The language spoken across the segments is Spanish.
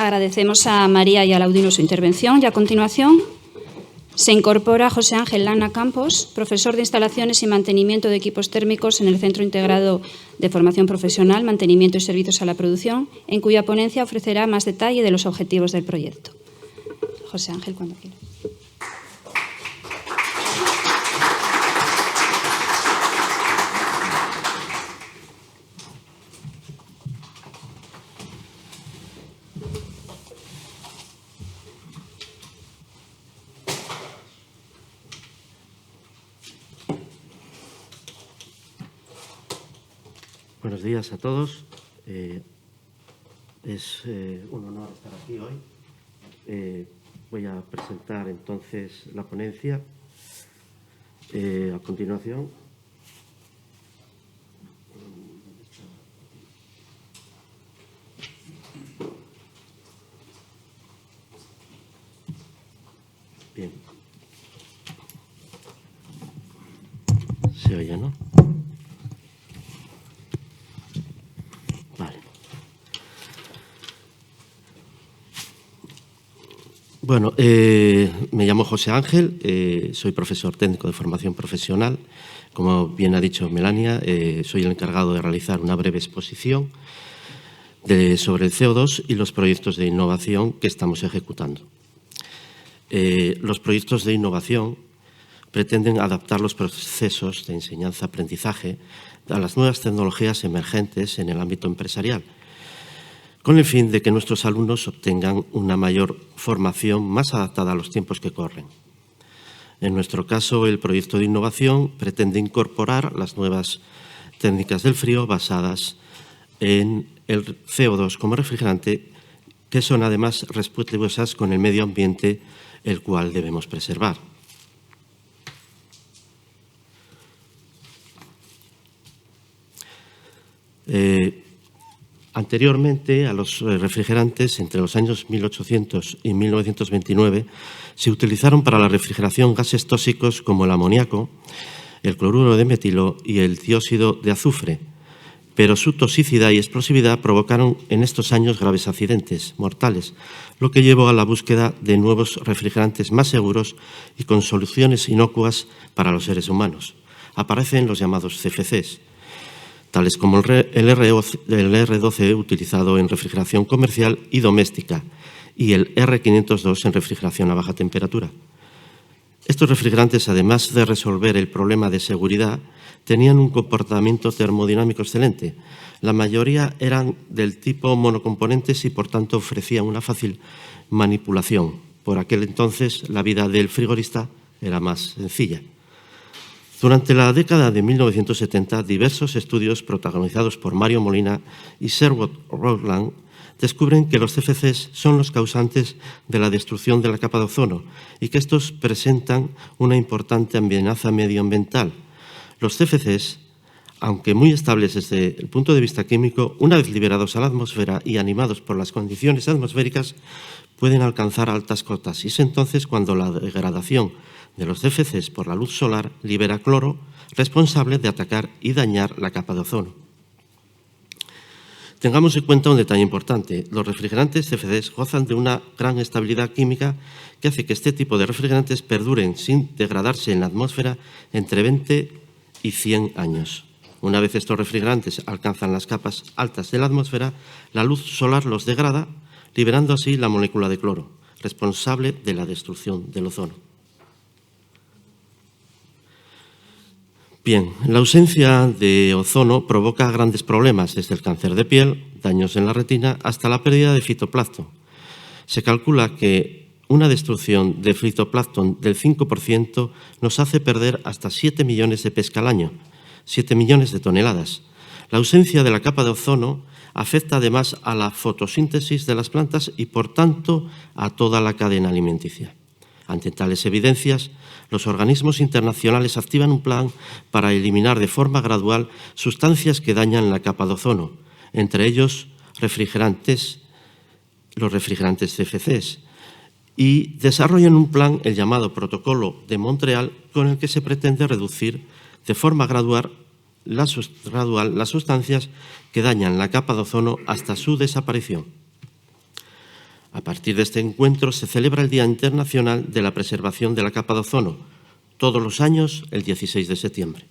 Agradecemos a María y a Laudino su intervención y a continuación se incorpora José Ángel Lana Campos, profesor de Instalaciones y Mantenimiento de Equipos Térmicos en el Centro Integrado de Formación Profesional, Mantenimiento y Servicios a la Producción, en cuya ponencia ofrecerá más detalle de los objetivos del proyecto. José Ángel, cuando quiera. Buenos días a todos. Es un honor estar aquí hoy. Voy a presentar entonces la ponencia. A continuación, bien. Se oye, ¿no? Vale. Bueno, me llamo José Ángel, soy profesor técnico de formación profesional. Como bien ha dicho Melania, soy el encargado de realizar una breve exposición sobre el CO2 y los proyectos de innovación que estamos ejecutando. Los proyectos de innovación pretenden adaptar los procesos de enseñanza-aprendizaje a las nuevas tecnologías emergentes en el ámbito empresarial, con el fin de que nuestros alumnos obtengan una mayor formación más adaptada a los tiempos que corren. En nuestro caso, el proyecto de innovación pretende incorporar las nuevas técnicas del frío basadas en el CO2 como refrigerante, que son además respetuosas con el medio ambiente, el cual debemos preservar. Anteriormente a los refrigerantes, entre los años 1800 y 1929, se utilizaron para la refrigeración gases tóxicos como el amoníaco, el cloruro de metilo y el dióxido de azufre, pero su toxicidad y explosividad provocaron en estos años graves accidentes mortales, lo que llevó a la búsqueda de nuevos refrigerantes más seguros y con soluciones inocuas para los seres humanos. Aparecen los llamados CFCs, tales como el R12 utilizado en refrigeración comercial y doméstica y el R502 en refrigeración a baja temperatura. Estos refrigerantes, además de resolver el problema de seguridad, tenían un comportamiento termodinámico excelente. La mayoría eran del tipo monocomponentes y, por tanto, ofrecían una fácil manipulación. Por aquel entonces, la vida del frigorista era más sencilla. Durante la década de 1970, diversos estudios protagonizados por Mario Molina y Sherwood Rowland descubren que los CFCs son los causantes de la destrucción de la capa de ozono y que estos presentan una importante amenaza medioambiental. Los CFCs, aunque muy estables desde el punto de vista químico, una vez liberados a la atmósfera y animados por las condiciones atmosféricas, pueden alcanzar altas cotas. Y es entonces cuando la degradación de los CFCs por la luz solar libera cloro, responsable de atacar y dañar la capa de ozono. Tengamos en cuenta un detalle importante. Los refrigerantes CFCs gozan de una gran estabilidad química que hace que este tipo de refrigerantes perduren sin degradarse en la atmósfera entre 20 y 100 años. Una vez estos refrigerantes alcanzan las capas altas de la atmósfera, la luz solar los degrada, liberando así la molécula de cloro, responsable de la destrucción del ozono. Bien, la ausencia de ozono provoca grandes problemas, desde el cáncer de piel, daños en la retina, hasta la pérdida de fitoplancton. Se calcula que una destrucción de fitoplancton del 5% nos hace perder hasta 7 millones de pesca al año, 7 millones de toneladas. La ausencia de la capa de ozono afecta además a la fotosíntesis de las plantas y, por tanto, a toda la cadena alimenticia. Ante tales evidencias, los organismos internacionales activan un plan para eliminar de forma gradual sustancias que dañan la capa de ozono, entre ellos los refrigerantes CFCs, y desarrollan un plan, el llamado Protocolo de Montreal, con el que se pretende reducir de forma gradual las sustancias que dañan la capa de ozono hasta su desaparición. A partir de este encuentro se celebra el Día Internacional de la Preservación de la Capa de Ozono, todos los años el 16 de septiembre.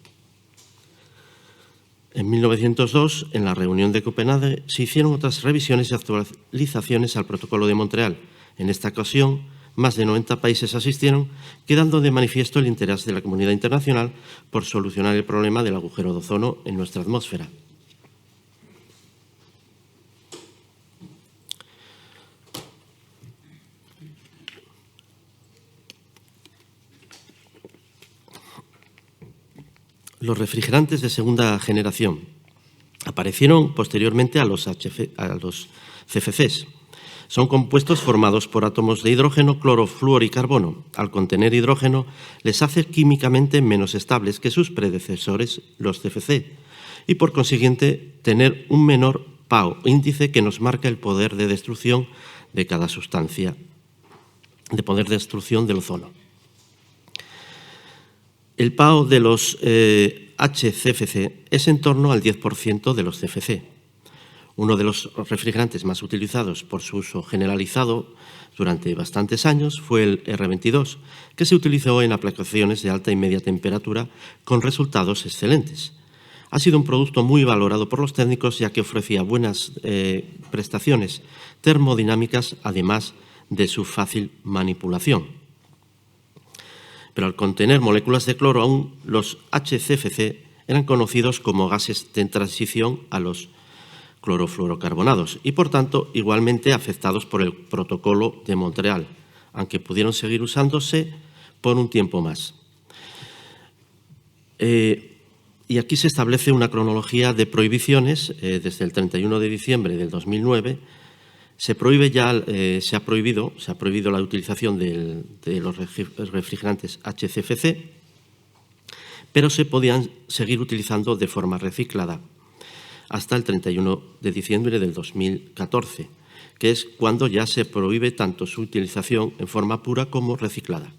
En 1902, en la reunión de Copenhague, se hicieron otras revisiones y actualizaciones al Protocolo de Montreal. En esta ocasión, más de 90 países asistieron, quedando de manifiesto el interés de la comunidad internacional por solucionar el problema del agujero de ozono en nuestra atmósfera. Los refrigerantes de segunda generación aparecieron posteriormente a los CFCs. Son compuestos formados por átomos de hidrógeno, cloro, flúor y carbono. Al contener hidrógeno, les hace químicamente menos estables que sus predecesores, los CFC, y por consiguiente tener un menor PAO, índice que nos marca el poder de destrucción de cada sustancia, de poder de destrucción del ozono. El PAO de los HCFC es en torno al 10% de los CFC. Uno de los refrigerantes más utilizados por su uso generalizado durante bastantes años fue el R22, que se utilizó en aplicaciones de alta y media temperatura con resultados excelentes. Ha sido un producto muy valorado por los técnicos, ya que ofrecía buenas prestaciones termodinámicas, además de su fácil manipulación. Pero al contener moléculas de cloro, aún los HCFC eran conocidos como gases de transición a los clorofluorocarbonados y, por tanto, igualmente afectados por el Protocolo de Montreal, aunque pudieron seguir usándose por un tiempo más. Y aquí se establece una cronología de prohibiciones. Desde el 31 de diciembre del 2009 se ha prohibido la utilización de los refrigerantes HCFC, pero se podían seguir utilizando de forma reciclada hasta el 31 de diciembre del 2014, que es cuando ya se prohíbe tanto su utilización en forma pura como reciclada.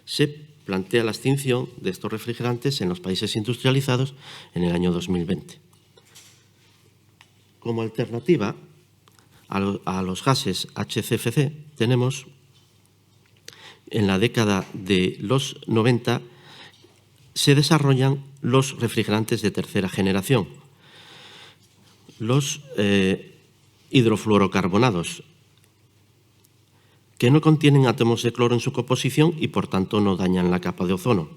Se plantea la extinción de estos refrigerantes en los países industrializados en el año 2020. Como alternativa a los gases HCFC, tenemos en la década de los 90 se desarrollan los refrigerantes de tercera generación, los hidrofluorocarbonados, que no contienen átomos de cloro en su composición y, por tanto, no dañan la capa de ozono.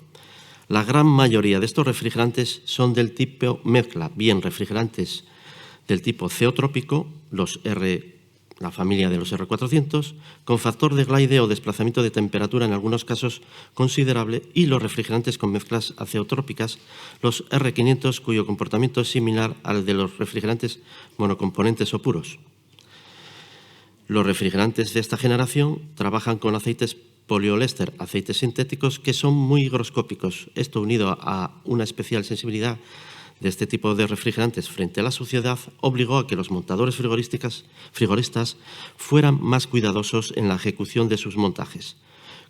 La gran mayoría de estos refrigerantes son del tipo mezcla, bien refrigerantes del tipo ceotrópico, la familia de los R400, con factor de Gleide o desplazamiento de temperatura en algunos casos considerable, y los refrigerantes con mezclas azeotrópicas, los R500, cuyo comportamiento es similar al de los refrigerantes monocomponentes o puros. Los refrigerantes de esta generación trabajan con aceites poliolester, aceites sintéticos que son muy higroscópicos. Esto, unido a una especial sensibilidad de este tipo de refrigerantes frente a la suciedad, obligó a que los montadores frigoristas fueran más cuidadosos en la ejecución de sus montajes.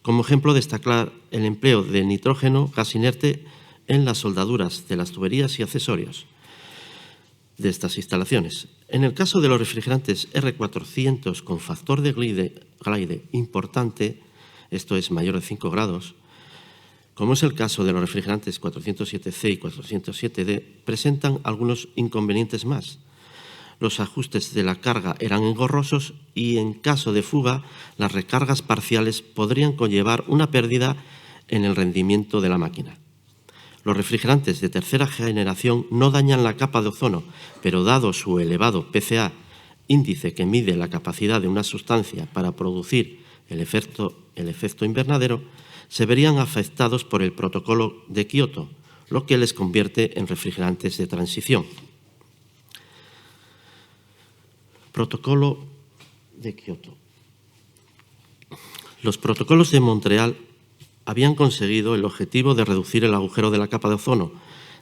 Como ejemplo, destacar el empleo de nitrógeno, gas inerte, en las soldaduras de las tuberías y accesorios de estas instalaciones. En el caso de los refrigerantes R400 con factor de Gleide importante, esto es mayor de 5 grados, como es el caso de los refrigerantes 407C y 407D, presentan algunos inconvenientes más. Los ajustes de la carga eran engorrosos y, en caso de fuga, las recargas parciales podrían conllevar una pérdida en el rendimiento de la máquina. Los refrigerantes de tercera generación no dañan la capa de ozono, pero dado su elevado PCA, índice que mide la capacidad de una sustancia para producir el efecto invernadero, se verían afectados por el Protocolo de Kioto, lo que les convierte en refrigerantes de transición. Protocolo de Kioto. Los protocolos de Montreal habían conseguido el objetivo de reducir el agujero de la capa de ozono.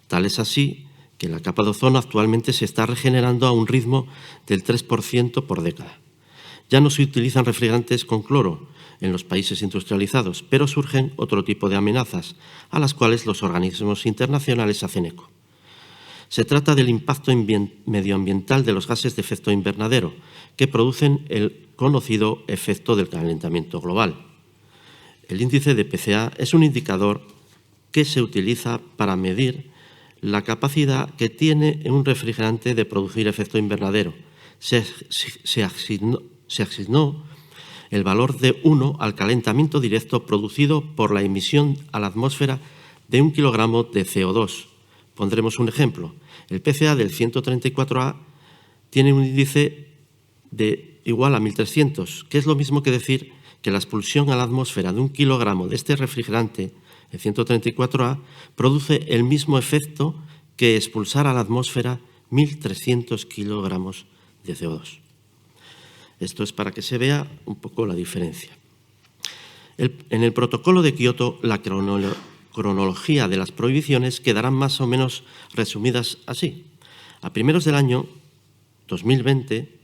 Tal es así que la capa de ozono actualmente se está regenerando a un ritmo del 3% por década. Ya no se utilizan refrigerantes con cloro en los países industrializados, pero surgen otro tipo de amenazas a las cuales los organismos internacionales hacen eco. Se trata del impacto medioambiental de los gases de efecto invernadero, que producen el conocido efecto del calentamiento global. El índice de PCA es un indicador que se utiliza para medir la capacidad que tiene un refrigerante de producir efecto invernadero. Se asignó el valor de 1 al calentamiento directo producido por la emisión a la atmósfera de 1 kilogramo de CO2. Pondremos un ejemplo. El PCA del 134A tiene un índice igual a 1300, que es lo mismo que decir que la expulsión a la atmósfera de 1 kilogramo de este refrigerante, el 134A, produce el mismo efecto que expulsar a la atmósfera 1300 kilogramos de CO2. Esto es para que se vea un poco la diferencia. En el protocolo de Kioto, la cronología de las prohibiciones quedarán más o menos resumidas así. A primeros del año 2020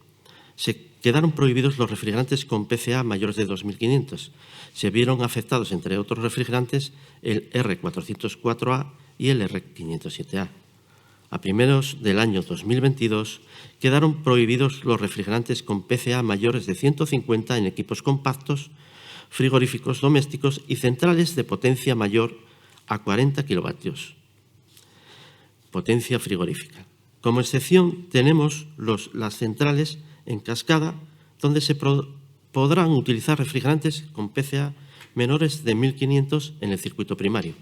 se quedaron prohibidos los refrigerantes con PCA mayores de 2.500. Se vieron afectados, entre otros refrigerantes, el R404A y el R507A. A primeros del año 2022 quedaron prohibidos los refrigerantes con PCA mayores de 150 en equipos compactos, frigoríficos domésticos y centrales de potencia mayor a 40 kilovatios. Potencia frigorífica. Como excepción tenemos las centrales en cascada, donde se podrán utilizar refrigerantes con PCA menores de 1.500 en el circuito primario.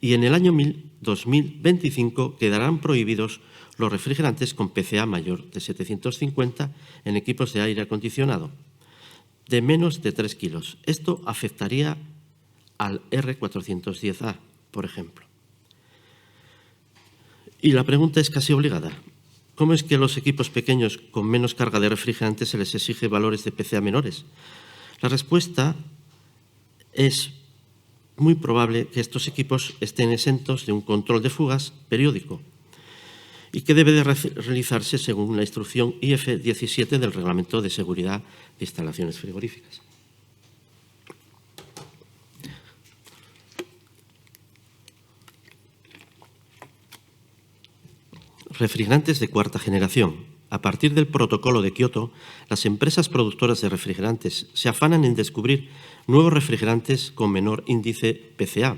Y en el año 2025 quedarán prohibidos los refrigerantes con PCA mayor de 750 en equipos de aire acondicionado, de menos de 3 kilos. Esto afectaría al R410A, por ejemplo. Y la pregunta es casi obligada. ¿Cómo es que a los equipos pequeños con menos carga de refrigerante se les exige valores de PCA menores? La respuesta es muy probable que estos equipos estén exentos de un control de fugas periódico y que debe de realizarse según la instrucción IF 17 del Reglamento de Seguridad de Instalaciones Frigoríficas. Refrigerantes de cuarta generación. A partir del protocolo de Kioto, las empresas productoras de refrigerantes se afanan en descubrir nuevos refrigerantes con menor índice PCA.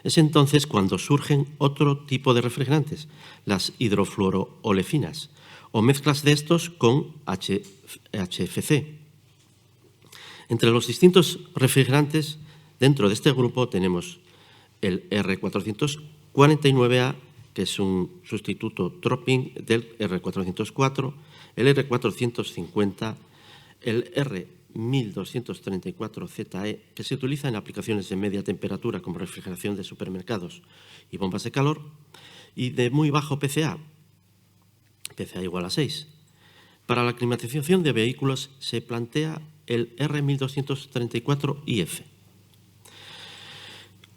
Es entonces cuando surgen otro tipo de refrigerantes, las hidrofluorolefinas, o mezclas de estos con HFC. Entre los distintos refrigerantes, dentro de este grupo tenemos el R449A, que es un sustituto Tropin del R404, el R450, el R1234ZE, que se utiliza en aplicaciones de media temperatura como refrigeración de supermercados y bombas de calor, y de muy bajo PCA, PCA igual a 6. Para la climatización de vehículos se plantea el R1234IF.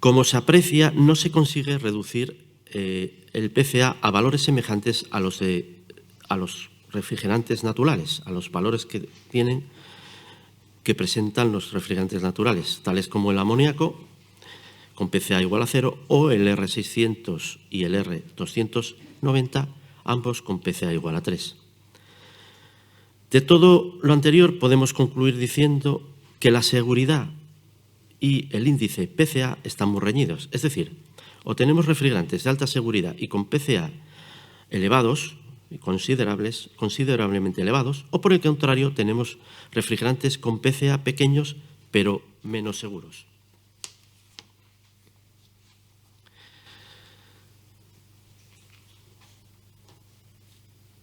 Como se aprecia, no se consigue reducir el PCA a valores semejantes a los refrigerantes naturales, a los valores que presentan los refrigerantes naturales, tales como el amoníaco, con PCA igual a 0, o el R600 y el R290, ambos con PCA igual a 3. De todo lo anterior podemos concluir diciendo que la seguridad y el índice PCA están muy reñidos, es decir, o tenemos refrigerantes de alta seguridad y con PCA elevados, considerablemente elevados, o por el contrario tenemos refrigerantes con PCA pequeños pero menos seguros.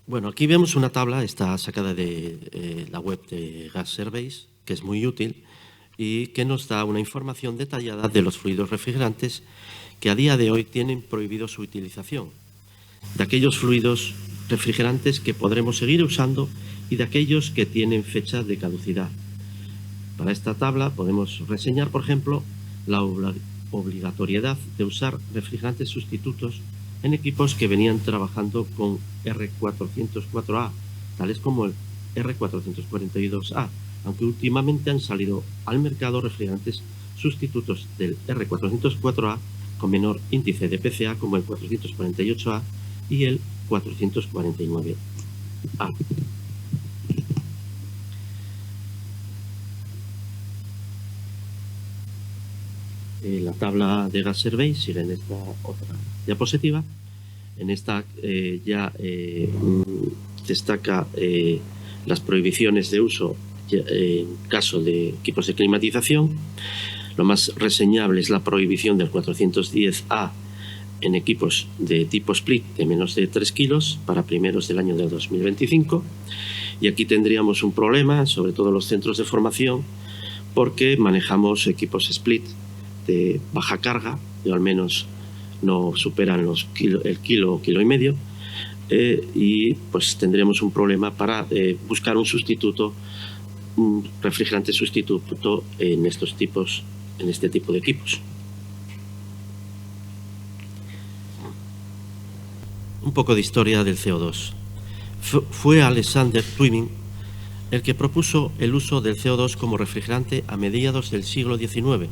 Bueno, aquí vemos una tabla, está sacada de la web de Gas Surveys, que es muy útil y que nos da una información detallada de los fluidos refrigerantes que a día de hoy tienen prohibido su utilización, de aquellos fluidos refrigerantes que podremos seguir usando y de aquellos que tienen fecha de caducidad. Para esta tabla podemos reseñar, por ejemplo, la obligatoriedad de usar refrigerantes sustitutos en equipos que venían trabajando con R404A, tales como el R442A, aunque últimamente han salido al mercado refrigerantes sustitutos del R404A con menor índice de PCA, como el 448A y el 449A. La tabla de gas survey sigue en esta otra diapositiva. En esta destaca las prohibiciones de uso en caso de equipos de climatización. Lo más reseñable es la prohibición del 410A en equipos de tipo split de menos de 3 kilos para primeros del año de 2025. Y aquí tendríamos un problema, sobre todo los centros de formación, porque manejamos equipos split de baja carga, o al menos no superan el kilo o kilo y medio, y pues tendremos un problema para buscar un sustituto, un refrigerante sustituto en este tipo de equipos. Un poco de historia del CO2. Fue Alexander Twining el que propuso el uso del CO2 como refrigerante a mediados del siglo XIX,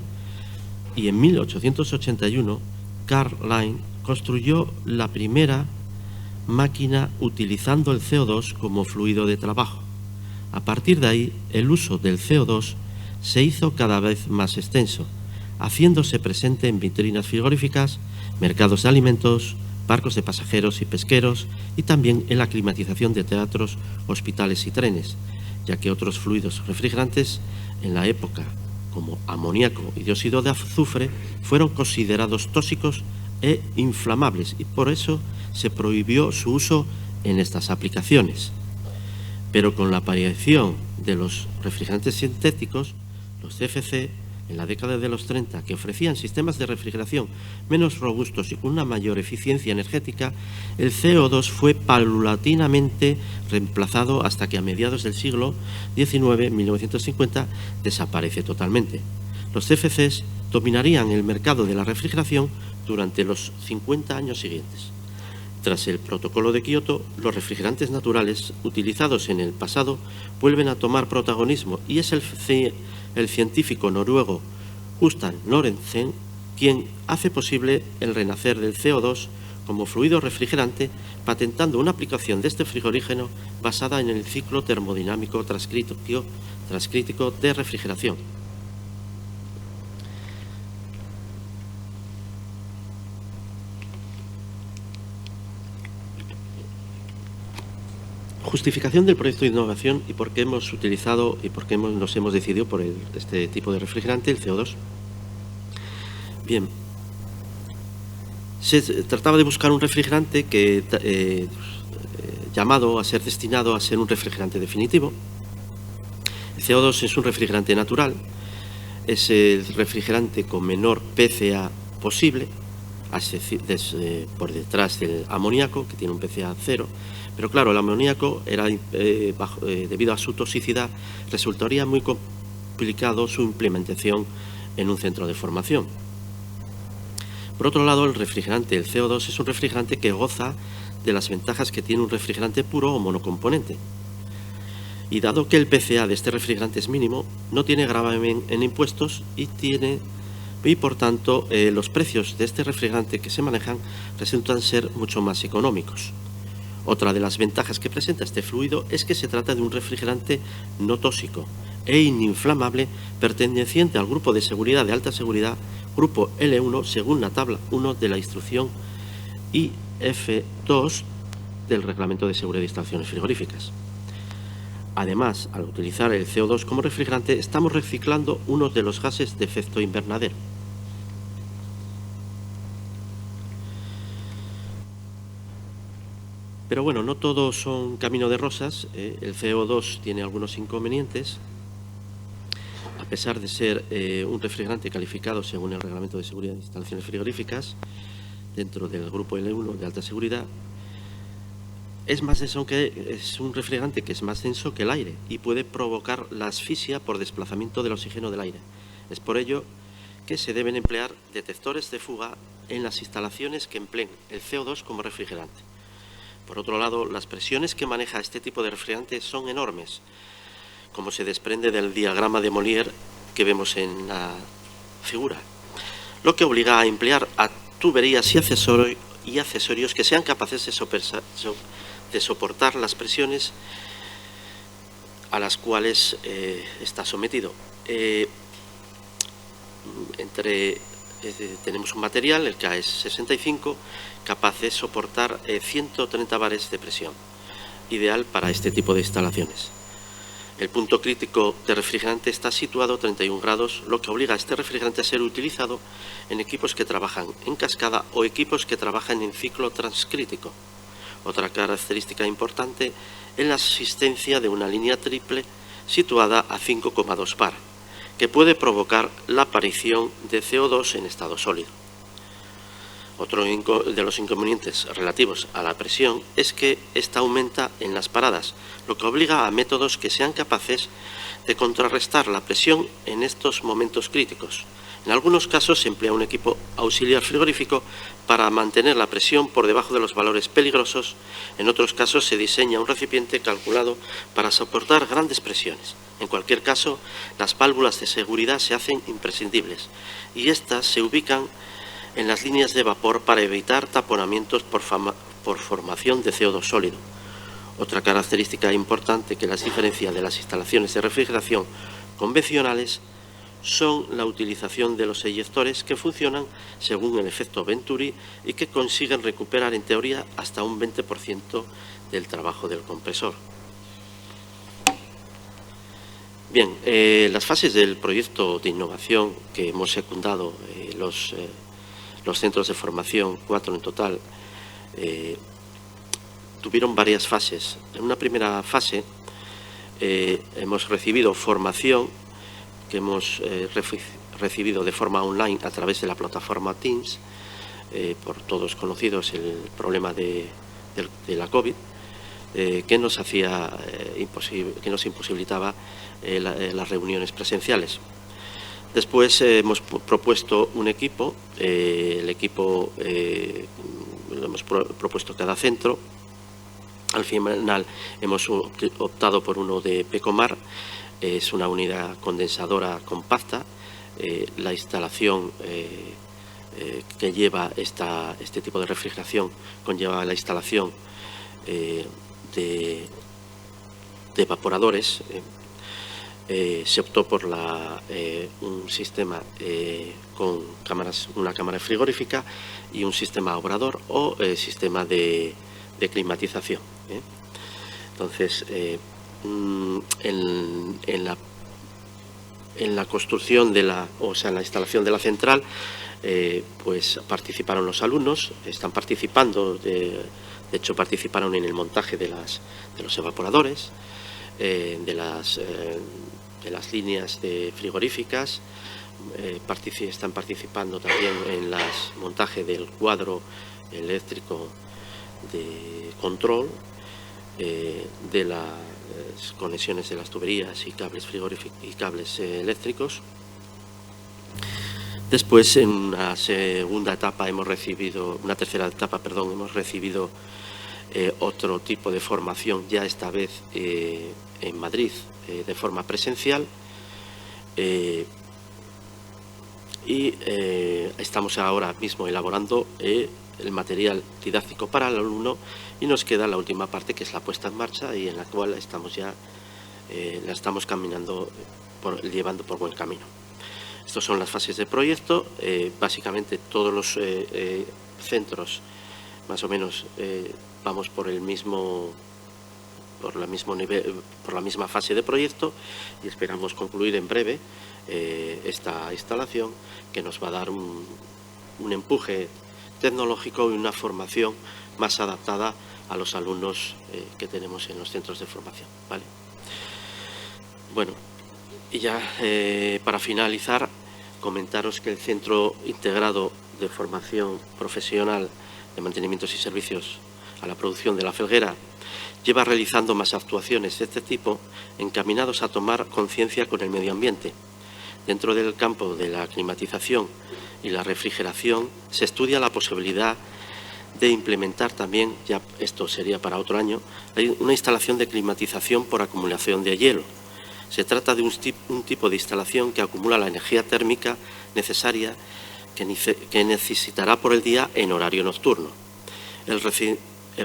y en 1881 Carl Line construyó la primera máquina utilizando el CO2 como fluido de trabajo. A partir de ahí, el uso del CO2 se hizo cada vez más extenso, haciéndose presente en vitrinas frigoríficas, mercados de alimentos, barcos de pasajeros y pesqueros, y también en la climatización de teatros, hospitales y trenes, ya que otros fluidos refrigerantes en la época, como amoníaco y dióxido de azufre, fueron considerados tóxicos e inflamables, y por eso se prohibió su uso en estas aplicaciones. Pero con la aparición de los refrigerantes sintéticos, los CFC, en la década de los 30, que ofrecían sistemas de refrigeración menos robustos y con una mayor eficiencia energética, el CO2 fue paulatinamente reemplazado hasta que a mediados del siglo XIX, 1950, desaparece totalmente. Los CFCs dominarían el mercado de la refrigeración durante los 50 años siguientes. Tras el Protocolo de Kioto, los refrigerantes naturales utilizados en el pasado vuelven a tomar protagonismo, y es el científico noruego Gustav Norensen quien hace posible el renacer del CO2 como fluido refrigerante, patentando una aplicación de este frigorígeno basada en el ciclo termodinámico transcrítico de refrigeración. Justificación del proyecto de innovación y por qué hemos utilizado y por qué nos hemos decidido por este tipo de refrigerante, el CO2. Bien, se trataba de buscar un refrigerante que llamado a ser destinado a ser un refrigerante definitivo. El CO2 es un refrigerante natural, es el refrigerante con menor PCA posible, por detrás del amoníaco, que tiene un PCA 0. Pero claro, el amoníaco debido a su toxicidad, resultaría muy complicado su implementación en un centro de formación. Por otro lado, el CO2 es un refrigerante que goza de las ventajas que tiene un refrigerante puro o monocomponente. Y dado que el PCA de este refrigerante es mínimo, no tiene gravamen en impuestos y por tanto los precios de este refrigerante que se manejan resultan ser mucho más económicos. Otra de las ventajas que presenta este fluido es que se trata de un refrigerante no tóxico e ininflamable, perteneciente al grupo de seguridad de alta seguridad, grupo L1, según la tabla 1 de la instrucción IF2 del Reglamento de Seguridad de Instalaciones Frigoríficas. Además, al utilizar el CO2 como refrigerante, estamos reciclando uno de los gases de efecto invernadero. Pero bueno, no todos son camino de rosas. El CO2 tiene algunos inconvenientes. A pesar de ser un refrigerante calificado según el Reglamento de Seguridad de Instalaciones Frigoríficas, dentro del grupo L1 de alta seguridad, es un refrigerante que es más denso que el aire y puede provocar la asfixia por desplazamiento del oxígeno del aire. Es por ello que se deben emplear detectores de fuga en las instalaciones que empleen el CO2 como refrigerante. Por otro lado, las presiones que maneja este tipo de refrigerante son enormes, como se desprende del diagrama de Molière que vemos en la figura. lo que obliga a emplear a tuberías y accesorios que sean capaces de soportar las presiones a las cuales está sometido. Tenemos un material, el KS65, capaz de soportar 130 bares de presión, ideal para este tipo de instalaciones. El punto crítico de refrigerante está situado a 31 grados, lo que obliga a este refrigerante a ser utilizado en equipos que trabajan en cascada o equipos que trabajan en ciclo transcrítico. Otra característica importante es la existencia de una línea triple situada a 5,2 bar, que puede provocar la aparición de CO2 en estado sólido. Otro de los inconvenientes relativos a la presión es que ésta aumenta en las paradas, lo que obliga a métodos que sean capaces de contrarrestar la presión en estos momentos críticos. En algunos casos se emplea un equipo auxiliar frigorífico para mantener la presión por debajo de los valores peligrosos. En otros casos se diseña un recipiente calculado para soportar grandes presiones. En cualquier caso, las válvulas de seguridad se hacen imprescindibles y estas se ubican en las líneas de vapor para evitar taponamientos por formación de CO2 sólido. Otra característica importante que las diferencia de las instalaciones de refrigeración convencionales son la utilización de los eyectores que funcionan según el efecto Venturi y que consiguen recuperar en teoría hasta un 20% del trabajo del compresor. Bien, las fases del proyecto de innovación que hemos secundado los centros de formación, 4 en total, tuvieron varias fases. En una primera fase hemos recibido formación que hemos recibido de forma online a través de la plataforma Teams, por todos conocidos el problema de la COVID, que nos imposibilitaba las reuniones presenciales. Después hemos propuesto un equipo, el equipo lo hemos propuesto cada centro. Al final hemos optado por uno de Pecomar, es una unidad condensadora compacta. La instalación que lleva este tipo de refrigeración conlleva la instalación de evaporadores. Se optó por un sistema con una cámara frigorífica y un sistema obrador o sistema de climatización. Entonces, en la construcción en la instalación de la central, pues participaron los alumnos, están participando, de hecho participaron en el montaje de los evaporadores, de las líneas frigoríficas, están participando también en el montaje del cuadro eléctrico de control, de las conexiones de las tuberías y cables frigoríficos y cables eléctricos. Después, en una tercera etapa, hemos recibido otro tipo de formación, ya esta vez en Madrid, de forma presencial, y estamos ahora mismo elaborando el material didáctico para el alumno, y nos queda la última parte, que es la puesta en marcha, y en la cual la estamos caminando, llevando por buen camino. Estas son las fases de proyecto. Básicamente todos los centros más o menos vamos por la misma fase de proyecto, y esperamos concluir en breve esta instalación, que nos va a dar un empuje tecnológico y una formación más adaptada a los alumnos que tenemos en los centros de formación, ¿vale? Bueno, y ya para finalizar, comentaros que el Centro Integrado de Formación Profesional de Mantenimientos y Servicios a la Producción de La Felguera lleva realizando más actuaciones de este tipo, encaminados a tomar conciencia con el medio ambiente. Dentro del campo de la climatización y la refrigeración se estudia la posibilidad de implementar también, ya esto sería para otro año, una instalación de climatización por acumulación de hielo. Se trata de un tipo de instalación que acumula la energía térmica necesaria que necesitará por el día en horario nocturno. El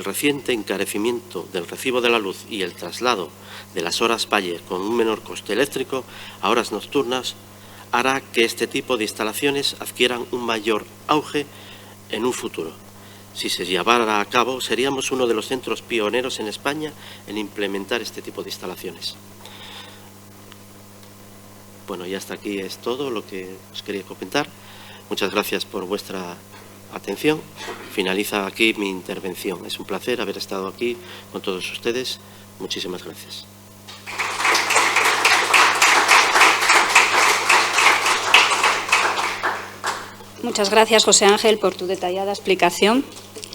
reciente encarecimiento del recibo de la luz y el traslado de las horas valle con un menor coste eléctrico a horas nocturnas hará que este tipo de instalaciones adquieran un mayor auge en un futuro. Si se llevara a cabo, seríamos uno de los centros pioneros en España en implementar este tipo de instalaciones. Bueno, y hasta aquí es todo lo que os quería comentar. Muchas gracias por vuestra atención. Finaliza aquí mi intervención. Es un placer haber estado aquí con todos ustedes. Muchísimas gracias. Muchas gracias, José Ángel, por tu detallada explicación.